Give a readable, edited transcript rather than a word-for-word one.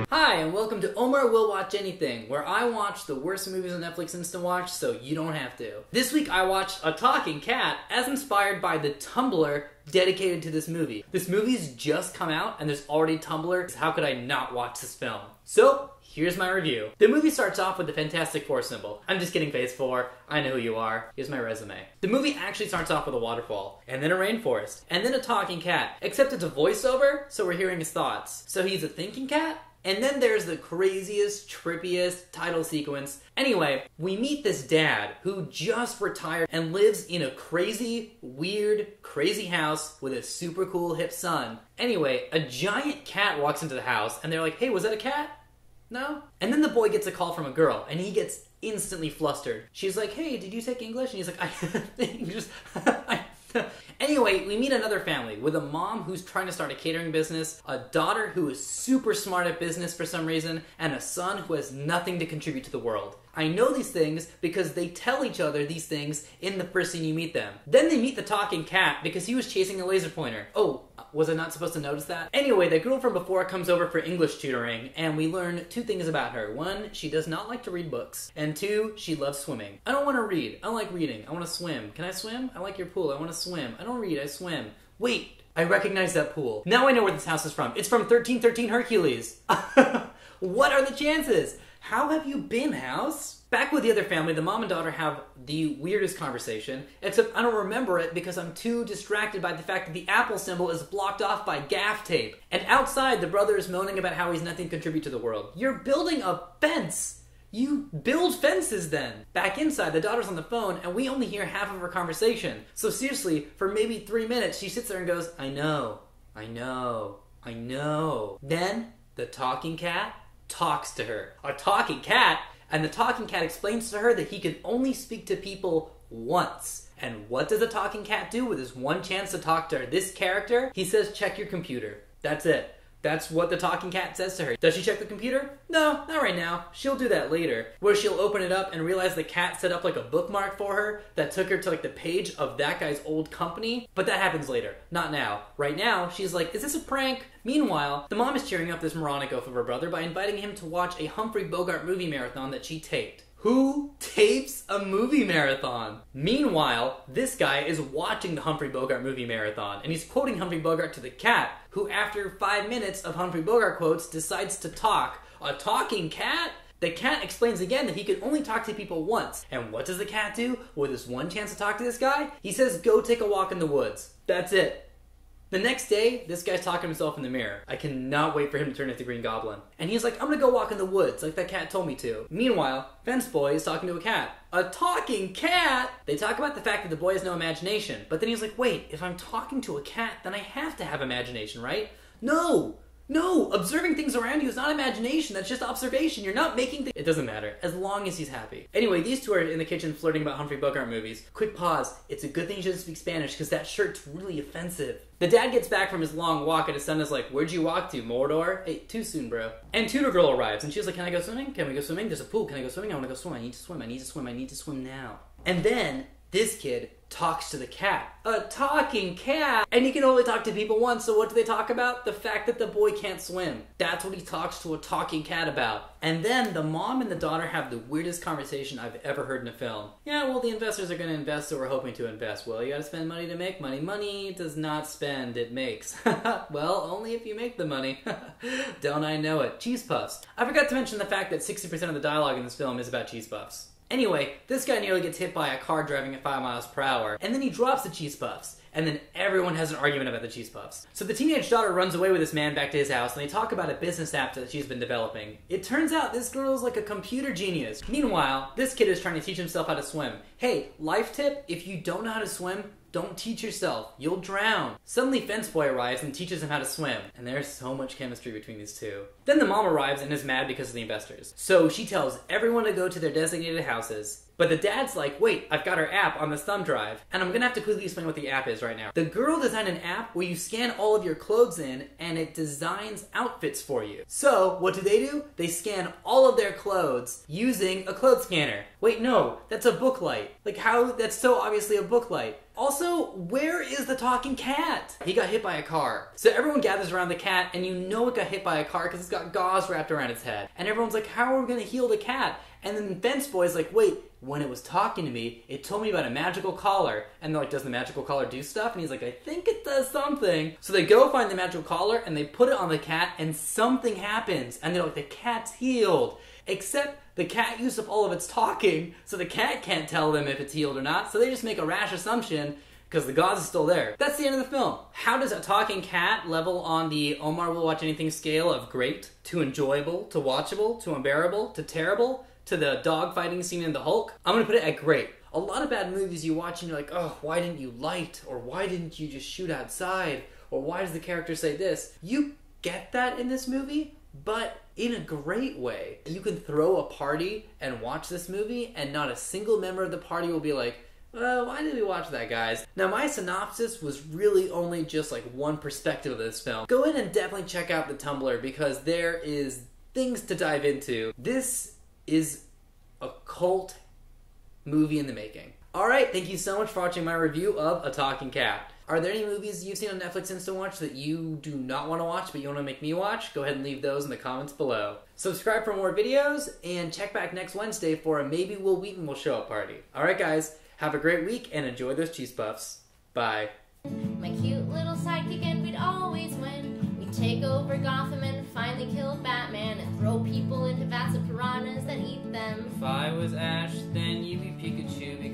Hi, and welcome to Omar Will Watch Anything, where I watch the worst movies on Netflix Instant Watch so you don't have to. This week I watched A Talking Cat as inspired by the Tumblr dedicated to this movie. This movie's just come out and there's already Tumblr, so how could I not watch this film? So, here's my review. The movie starts off with the Fantastic Four symbol. I'm just kidding, Phase 4. I know who you are. Here's my resume. The movie actually starts off with a waterfall, and then a rainforest, and then a talking cat. Except it's a voiceover, so we're hearing his thoughts. So he's a thinking cat? And then there's the craziest, trippiest title sequence. Anyway, we meet this dad who just retired and lives in a crazy, weird, crazy house with a super cool hip son. Anyway, a giant cat walks into the house and they're like, hey, was that a cat? No? And then the boy gets a call from a girl and he gets instantly flustered. She's like, hey, did you take English? And he's like, I think just... Anyway, we meet another family with a mom who's trying to start a catering business, a daughter who is super smart at business for some reason, and a son who has nothing to contribute to the world. I know these things because they tell each other these things in the first scene you meet them. Then they meet the talking cat because he was chasing a laser pointer. Oh, was I not supposed to notice that? Anyway, the girl from before comes over for English tutoring, and we learn two things about her. One, she does not like to read books. And two, she loves swimming. I don't want to read. I don't like reading. I want to swim. Can I swim? I like your pool. I want to swim. I don't read. I swim. Wait, I recognize that pool. Now I know where this house is from. It's from 1313 Hercules. What are the chances? How have you been, house? Back with the other family, the mom and daughter have the weirdest conversation, except I don't remember it because I'm too distracted by the fact that the apple symbol is blocked off by gaff tape. And outside, the brother is moaning about how he's nothing to contribute to the world. You're building a fence! You build fences then! Back inside, the daughter's on the phone and we only hear half of her conversation. So seriously, for maybe 3 minutes, she sits there and goes, I know, I know, I know. Then, the talking cat talks to her. A talking cat? And the talking cat explains to her that he can only speak to people once. And what does the talking cat do with his one chance to talk to her? This character, he says, check your computer. That's it. That's what the talking cat says to her. Does she check the computer? No, not right now. She'll do that later, where she'll open it up and realize the cat set up like a bookmark for her that took her to like the page of that guy's old company. But that happens later, not now. Right now, she's like, is this a prank? Meanwhile, the mom is cheering up this moronic oaf of her brother by inviting him to watch a Humphrey Bogart movie marathon that she taped. Who tapes a movie marathon? Meanwhile, this guy is watching the Humphrey Bogart movie marathon, and he's quoting Humphrey Bogart to the cat, who after 5 minutes of Humphrey Bogart quotes decides to talk. A talking cat? The cat explains again that he can only talk to people once. And what does the cat do with his one chance to talk to this guy? He says, go take a walk in the woods. That's it. The next day, this guy's talking to himself in the mirror. I cannot wait for him to turn into Green Goblin. And he's like, I'm gonna go walk in the woods like that cat told me to. Meanwhile, Fence Boy is talking to a cat. A talking cat? They talk about the fact that the boy has no imagination. But then he's like, wait, if I'm talking to a cat, then I have to have imagination, right? No! No! Observing things around you is not imagination, that's just observation. You're not making things... It doesn't matter, as long as he's happy. Anyway, these two are in the kitchen flirting about Humphrey Bogart movies. Quick pause. It's a good thing she doesn't speak Spanish, because that shirt's really offensive. The dad gets back from his long walk and his son is like, where'd you walk to, Mordor? Hey, too soon, bro. And Tutor Girl arrives, and she's like, can I go swimming? Can we go swimming? There's a pool. Can I go swimming? I want to go swim. I need to swim. I need to swim. I need to swim now. And then this kid talks to the cat. A talking cat! And he can only talk to people once, so what do they talk about? The fact that the boy can't swim. That's what he talks to a talking cat about. And then the mom and the daughter have the weirdest conversation I've ever heard in a film. Yeah, well, the investors are going to invest, so we're hoping to invest. Well, you gotta spend money to make money. Money does not spend, it makes. Well, only if you make the money. Don't I know it? Cheese puffs. I forgot to mention the fact that 60% of the dialogue in this film is about cheese puffs. Anyway, this guy nearly gets hit by a car driving at 5 miles per hour, and then he drops the cheese puffs, and then everyone has an argument about the cheese puffs. So the teenage daughter runs away with this man back to his house, and they talk about a business app that she's been developing. It turns out this girl is like a computer genius. Meanwhile, this kid is trying to teach himself how to swim. Hey, life tip, if you don't know how to swim, don't teach yourself. You'll drown. Suddenly Fence Boy arrives and teaches him how to swim. And there's so much chemistry between these two. Then the mom arrives and is mad because of the investors. So she tells everyone to go to their designated houses. But the dad's like, wait, I've got her app on this thumb drive. And I'm gonna have to quickly explain what the app is right now. The girl designed an app where you scan all of your clothes in and it designs outfits for you. So, what do? They scan all of their clothes using a clothes scanner. Wait, no, that's a book light. Like how, that's so obviously a book light. Also, where is the talking cat? He got hit by a car. So everyone gathers around the cat and you know it got hit by a car because it's got gauze wrapped around its head. And everyone's like, how are we gonna heal the cat? And then Fence Boy's like, wait, when it was talking to me, it told me about a magical collar. And they're like, does the magical collar do stuff? And he's like, I think it does something. So they go find the magical collar and they put it on the cat and something happens. And they're like, the cat's healed. Except the cat used up all of its talking, so the cat can't tell them if it's healed or not, so they just make a rash assumption because the gauze is still there. That's the end of the film. How does a talking cat level on the Omar Will Watch Anything scale of great, to enjoyable, to watchable, to unbearable, to terrible, to the dog fighting scene in the Hulk? I'm gonna put it at great. A lot of bad movies you watch and you're like, oh, why didn't you light? Or why didn't you just shoot outside? Or why does the character say this? You get that in this movie, but in a great way. You can throw a party and watch this movie and not a single member of the party will be like, why did we watch that, guys? Now, my synopsis was really only just like one perspective of this film. Go in and definitely check out the Tumblr because there is things to dive into. This is a cult movie in the making. Alright, thank you so much for watching my review of A Talking Cat. Are there any movies you've seen on Netflix Instant Watch that you do not want to watch but you want to make me watch? Go ahead and leave those in the comments below. Subscribe for more videos and check back next Wednesday for a Maybe Will Wheaton Will Show Up party. Alright guys, have a great week and enjoy those cheese puffs. Bye. My cute little sidekick and we'd always win. We'd take over Gotham and finally kill Batman and throw people into vats of piranhas that eat them. If I was Ash, then you'd be Pikachu because